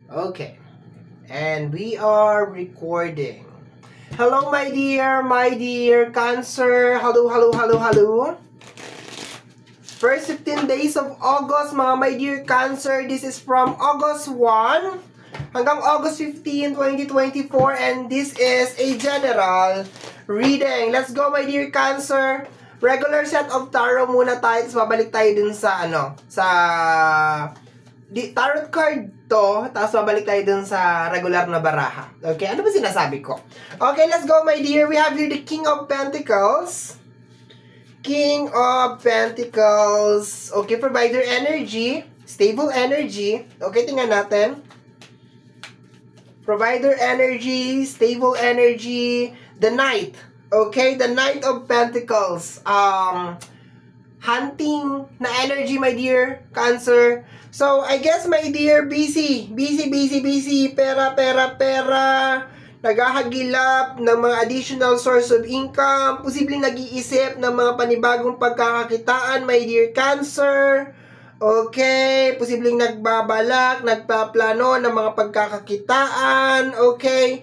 Okay. And we are recording. Hello, my dear Cancer. Hello, hello, hello, hello. First 15 days of August, mga my dear Cancer. This is from August 1 hanggang August 15, 2024. And this is a general reading. Let's go, my dear Cancer. Regular set of tarot muna tayo. Tapos babalik tayo dun sa tarot card to, tapos babalik tayo dun sa regular na baraha. Okay, ano ba sinasabi ko? Okay, let's go, my dear. We have here the King of Pentacles. King of Pentacles. Okay, provider energy. Stable energy. Okay, tingnan natin. Provider energy, stable energy. The Knight. Okay, the Knight of Pentacles. Hunting na energy, my dear Cancer. So, I guess, my dear, busy. Pera. Naghahagilap ng mga additional source of income. Posibleng nag-iisip ng mga panibagong pagkakakitaan, my dear Cancer. Okay. Posibleng nagbabalak, nagpaplano ng mga pagkakakitaan. Okay.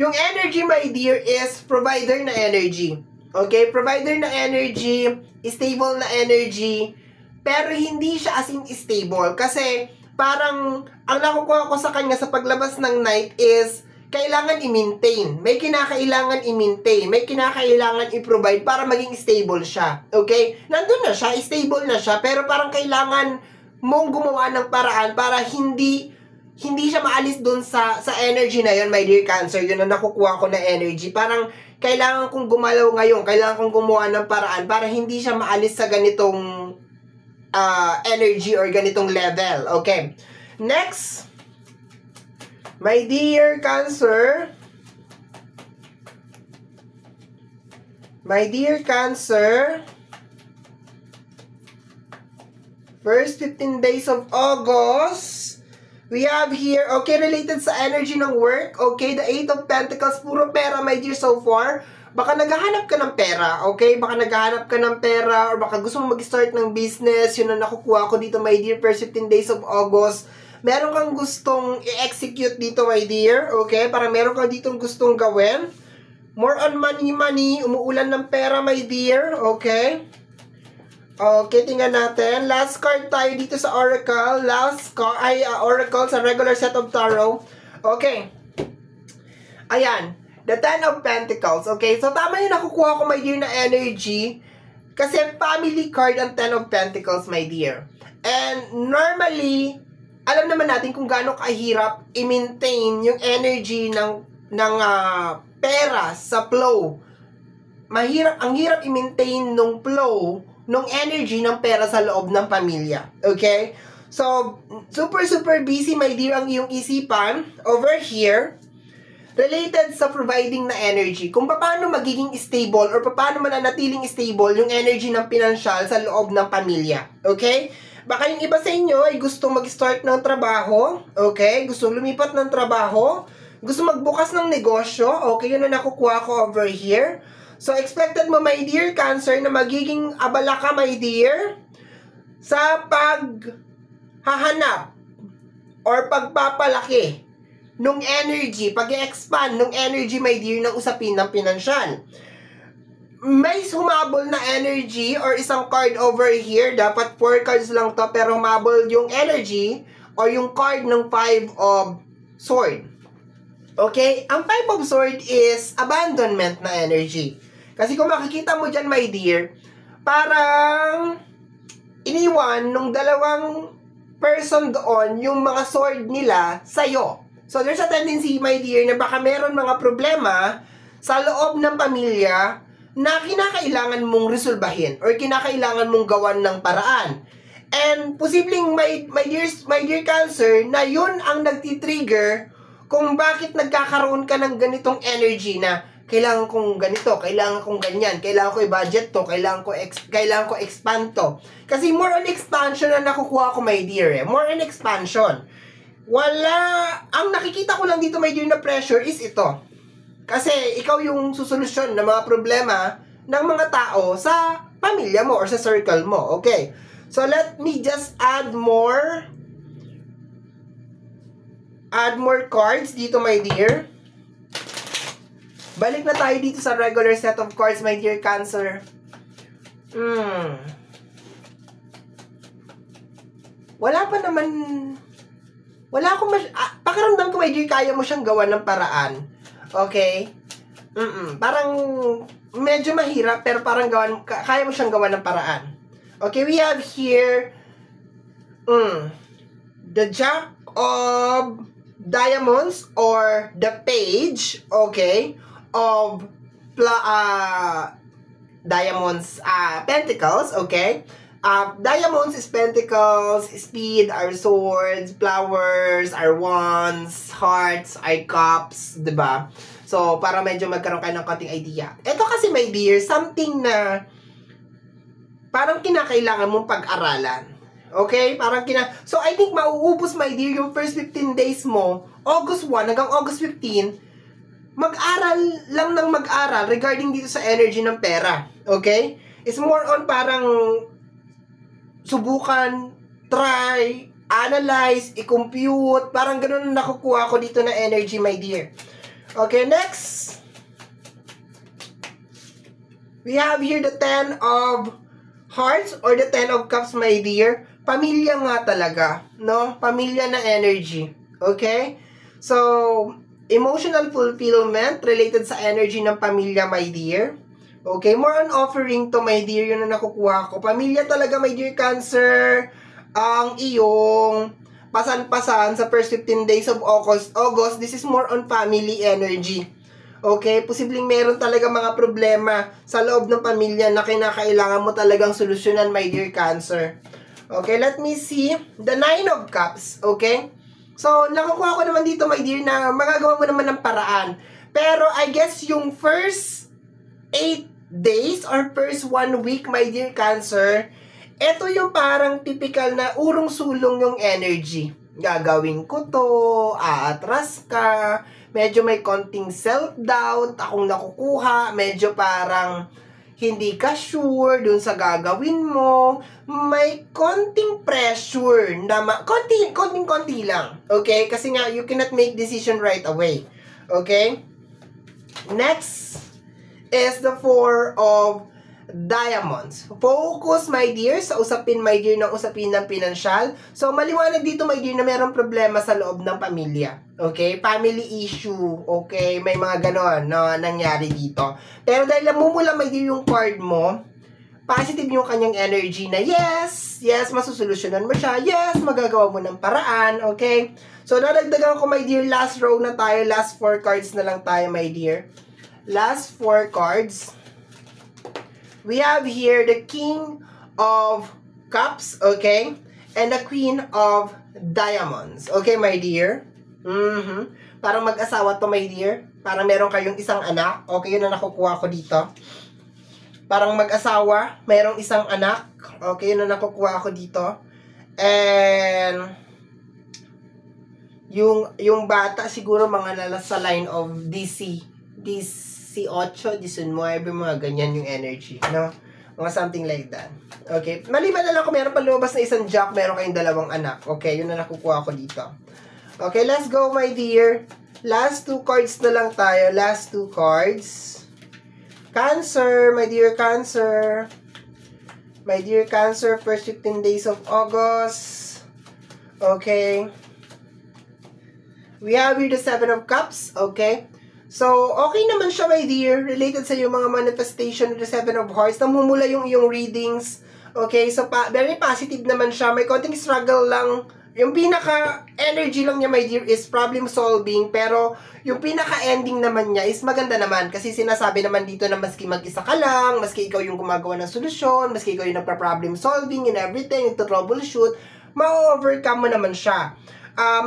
Yung energy, my dear, is provider na energy. Okay? Provider na energy, stable na energy, pero hindi siya as in stable. Kasi, parang, ang nakukuha ko sa kanya sa paglabas ng Knight is, kailangan i-maintain. May kinakailangan i-maintain. May kinakailangan i-provide para maging stable siya. Okay? Nandun na siya, stable na siya, pero parang kailangan mong gumawa ng paraan para hindi siya maalis dun sa energy na yun, my dear Cancer. Yun ang nakukuha ko na energy. Parang, kailangan kong gumalaw ngayon, kailangan kong gumawa ng paraan para hindi siya maalis sa ganitong energy or ganitong level. Okay. Next, my dear Cancer. My dear Cancer. First 15 days of August. We have here, okay, related sa energy ng work. Okay, the Eight of Pentacles. Puro pera, my dear, so far. Baka naghahanap ka ng pera, okay? Baka naghahanap ka ng pera or baka gusto mo mag-start ng business. Yun ang nakukuha ko dito, my dear, first 15 days of August. Meron kang gustong i-execute dito, my dear, okay? Parang meron kang ditong gustong gawin. More on money, umuulan ng pera, my dear, okay? Okay, tingnan natin. Last card tayo dito sa Oracle. Oracle sa regular set of tarot. Okay. Ayan. The Ten of Pentacles. Okay, so tama yung nakukuha ko, my dear, na energy. Kasi family card ang Ten of Pentacles, my dear. And normally, alam naman natin kung gaano kahirap i-maintain yung energy ng pera sa flow. Ang hirap i-maintain nung flow, nung energy ng pera sa loob ng pamilya. Okay? So, super busy, my dear, ang iyong isipan over here related sa providing na energy. Kung paano magiging stable or paano mananatiling stable yung energy ng pinansyal sa loob ng pamilya. Okay? Baka yung iba sa inyo ay gusto mag-start ng trabaho. Okay? Gusto lumipat ng trabaho. Gusto magbukas ng negosyo. Okay? Yun na nakukuha ko over here. So, expected mo, my dear Cancer, na magiging abala ka, my dear, sa paghahanap or pagpapalaki nung energy, pag-expand nung energy, my dear, ng usapin ng pinansyal. May humabol na energy or isang card over here. Dapat 4 cards lang to, pero humabol yung energy or yung card ng 5 of Sword. Okay? Ang 5 of Sword is abandonment na energy. Kasi kung makikita mo dyan, my dear, parang iniwan nung dalawang person doon yung mga sword nila sa'yo. So, there's a tendency, my dear, na baka meron mga problema sa loob ng pamilya na kinakailangan mong resolbahin or kinakailangan mong gawan ng paraan. And posibleng, my dear Cancer, na yun ang nagtitrigger kung bakit nagkakaroon ka ng ganitong energy na kailangan kong ganito, kailangan kong ganyan, kailangan ko i-budget to, kailangan ko expand to. Kasi more on expansion na nakukuha ko, my dear, eh. More on expansion. Ang nakikita ko lang dito, my dear, na pressure is ito. Kasi ikaw yung susolusyon ng mga problema ng mga tao sa pamilya mo or sa circle mo. Okay. So, let me just add more add more cards dito, my dear. Balik na tayo dito sa regular set of cards, my dear Cancer. Wala pa naman... Wala akong pakiramdam ko, my dear, kaya mo siyang gawa ng paraan. Okay? Parang medyo mahirap, pero parang kaya mo siyang gawa ng paraan. Okay, we have here the Jack of Diamonds or the Page, okay, of Diamonds, Pentacles, okay. Diamonds is pentacles, speed, our swords, flowers, our wands, hearts, our cups, diba? So, para medyo magkaroon kayo ng konting idea. Ito kasi, my dear, something na parang kinakailangan mong pag-aralan. Okay? So, I think mauubos, my dear, yung first 15 days mo, August 1 hanggang August 15, mag-aral lang ng mag-aral regarding dito sa energy ng pera. Okay? It's more on parang subukan, try, analyze, i-compute, parang ganun na nakukuha ko dito na energy, my dear. Okay, next. We have here the 10 of Hearts or the 10 of Cups, my dear. Pamilya nga talaga, no? Pamilya na energy. Okay? So, emotional fulfillment related sa energy ng pamilya, my dear. Okay, more on offering to, my dear, yun na nakukuha ko. Pamilya talaga, my dear Cancer, ang iyong pasan-pasan sa first 15 days of August. This is more on family energy. Okay, posibleng meron talaga mga problema sa loob ng pamilya na kinakailangan mo talagang solusyonan, my dear Cancer. Okay, let me see. The 9 of Cups, okay? So, nakukuha ko naman dito, my dear, na magagawa mo naman ng paraan. Pero, I guess, yung first 8 days or first 1 week, my dear Cancer, ito yung parang typical na urong-sulong yung energy. Gagawin ko to, aatras ka, medyo may konting self-doubt, akong nakukuha, medyo parang hindi ka sure dun sa gagawin mo, may konting pressure, na konting-konti lang, okay? Kasi nga, you cannot make decision right away, okay? Next is the 4 of Diamonds. Focus, my dear, sa usapin, my dear, ng usapin ng pinansyal. So, maliwanag dito, my dear, na mayroong problema sa loob ng pamilya. Okay? Family issue. Okay? May mga ganon na nangyari dito. Pero dahil namumula, my dear, yung card mo, positive yung kanyang energy na yes, masusolusyonan mo siya, yes, magagawa mo ng paraan, okay? So, nadagdagan ko, my dear, last row na tayo, last 4 cards na lang tayo, my dear. Last 4 cards. We have here the King of Cups, okay? And the Queen of Diamonds. Okay, my dear? Parang mag-asawa to, my dear. Parang meron kayong isang anak. Okay, yun na nakukuha ko dito. Parang mag-asawa, mayroong isang anak. Okay, yun na nakukuha ko dito. And yung bata siguro mga nasa line of DC 8, 19, mga ganyan yung energy, no? Mga something like that. Okay, maliban na lang kung meron pa lumabas na isang Jack, meron kayong 2 anak. Okay, yun na nakukuha ko dito. Okay, let's go, my dear. Last 2 cards na lang tayo. Last 2 cards. Cancer, my dear Cancer. My dear Cancer, first 15 days of August. Okay. We have here the 7 of Cups, okay? So, okay naman siya, my dear. Related sa yung mga manifestation of the 7 of Hearts. Namumula yung iyong readings. Okay, so very positive naman siya. May konting struggle lang. Yung pinaka-energy lang niya, my dear, is problem solving. Pero, yung pinaka-ending naman niya is maganda naman. Kasi sinasabi naman dito na maski mag-isa ka lang, maski ikaw yung gumagawa ng solusyon, maski ikaw yung nagpa-problem solving and everything, yung troubleshoot, ma-overcome mo naman siya.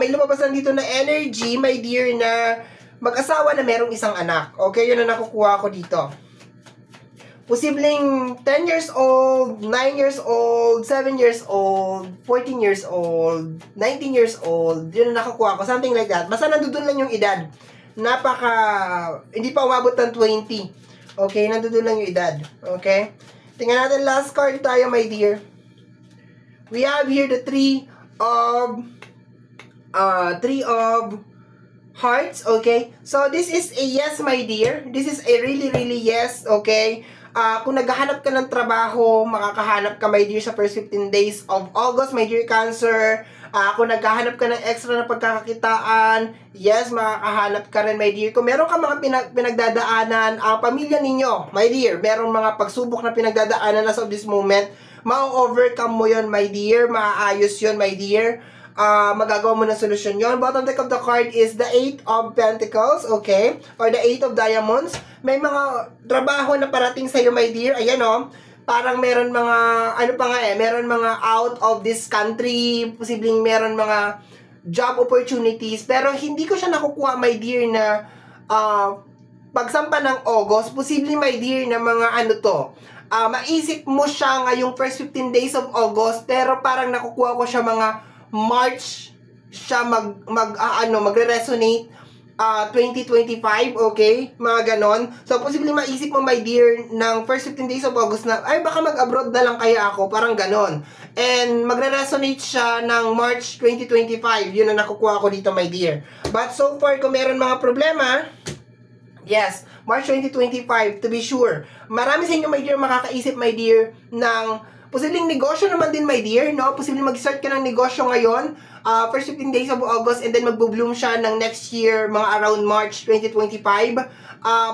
May lumabas lang dito na energy, my dear, na mag-asawa na merong isang anak. Okay, yun na nakukuha ko dito. Posibleng 10 years old, 9 years old, 7 years old, 14 years old, 19 years old. Yun na nakukuha ko. Something like that. Basta nandun lang yung edad. Hindi pa umabot ng 20. Okay, nandun lang yung edad. Okay? Tingnan natin last card tayo, my dear. We have here the 3 of Three of Hearts, okay? So, this is a yes, my dear. This is a really, really yes, okay? Kung naghahanap ka ng trabaho, makakahanap ka, my dear, sa first 15 days of August, my dear Cancer. Kung naghahanap ka ng extra na pagkakakitaan, yes, makakahanap ka rin, my dear. Kung meron ka mga pinagdadaanan, ang pamilya ninyo, my dear, merong mga pagsubok na pinagdadaanan as of this moment, ma-overcome mo yon, my dear. Maaayos yon, my dear. Magagawa mo ng solusyon yon. Bottom deck of the card is the 8 of Pentacles, okay? Or the 8 of Diamonds. May mga trabaho na parating sa'yo, my dear. Ayan, oh. Parang meron mga, meron mga out of this country. Posibleng meron mga job opportunities. Pero hindi ko siya nakukuha, my dear, na pagsampa ng August. Posibleng, my dear, na mga maisip mo siya ngayong first 15 days of August. Pero parang nakukuha ko siya mga March siya magre-resonate 2025, okay? Mga ganon. So, posibleng maisip mo, my dear, ng first 15 days of August na, ay, baka mag-abroad na lang kaya ako, parang ganon. And, magre-resonate siya ng March 2025. Yun ang nakukuha ko dito, my dear. But, so far, kung meron mga problema, yes, March 2025, to be sure. Marami sa inyo, my dear, makakaisip, my dear, ng posibleng negosyo naman din, my dear, no? Posibleng mag-start ka ng negosyo ngayon, first 15 days of August, and then magbo-bloom siya ng next year, mga around March 2025.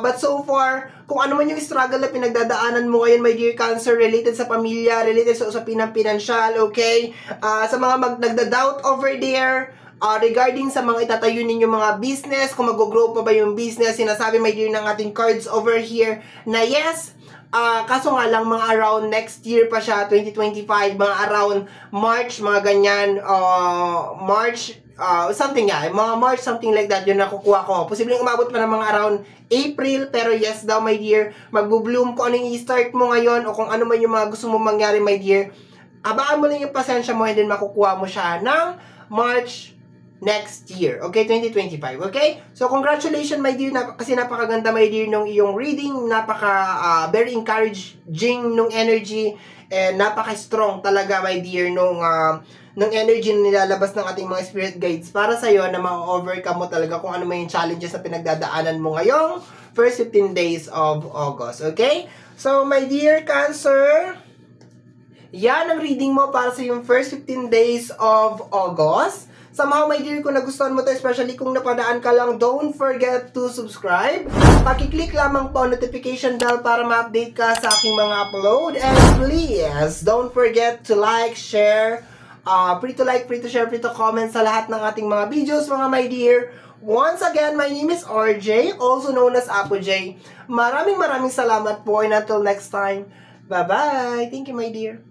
But so far, kung ano man yung struggle na pinagdadaanan mo ngayon, my dear Cancer, related sa pamilya, related sa usapin ng pinansyal, okay? Sa mga nagda-doubt over there, regarding sa mga itatayo ninyo mga business, kung mag-grow pa ba yung business, sinasabi, my dear, ng ating cards over here, na yes, kaso nga lang, mga around next year pa siya, 2025, mga around March, mga ganyan, March, something mga March, something like that, yun nakukuha ko. Posibleng umabot pa ng mga around April, pero yes daw, my dear, magbo-bloom kung anong i-start mo ngayon, o kung ano man yung mga gusto mo mangyari, my dear. Abaan mo lang yung pasensya mo, and then makukuha mo siya ng March next year, okay? 2025, okay? So, congratulations, my dear, kasi napakaganda, my dear, nung iyong reading, very encouraging nung energy, and napaka-strong talaga, my dear, nung energy na nilalabas ng ating mga spirit guides para sa'yo na ma-overcome mo talaga kung ano may challenges na pinagdadaanan mo ngayong first 15 days of August, okay? So, my dear Cancer, yan ang reading mo para sa yung first 15 days of August. Somehow, my dear, kung nagustuhan mo to, especially kung napadaan ka lang, don't forget to subscribe. Pakiclick lamang po notification bell para ma-update ka sa aking mga upload. And please, don't forget to like, share, free to like, free to share, free to comment sa lahat ng ating mga videos, mga my dear. Once again, my name is RJ, also known as Apo J. Maraming salamat po, and until next time, bye-bye. Thank you, my dear.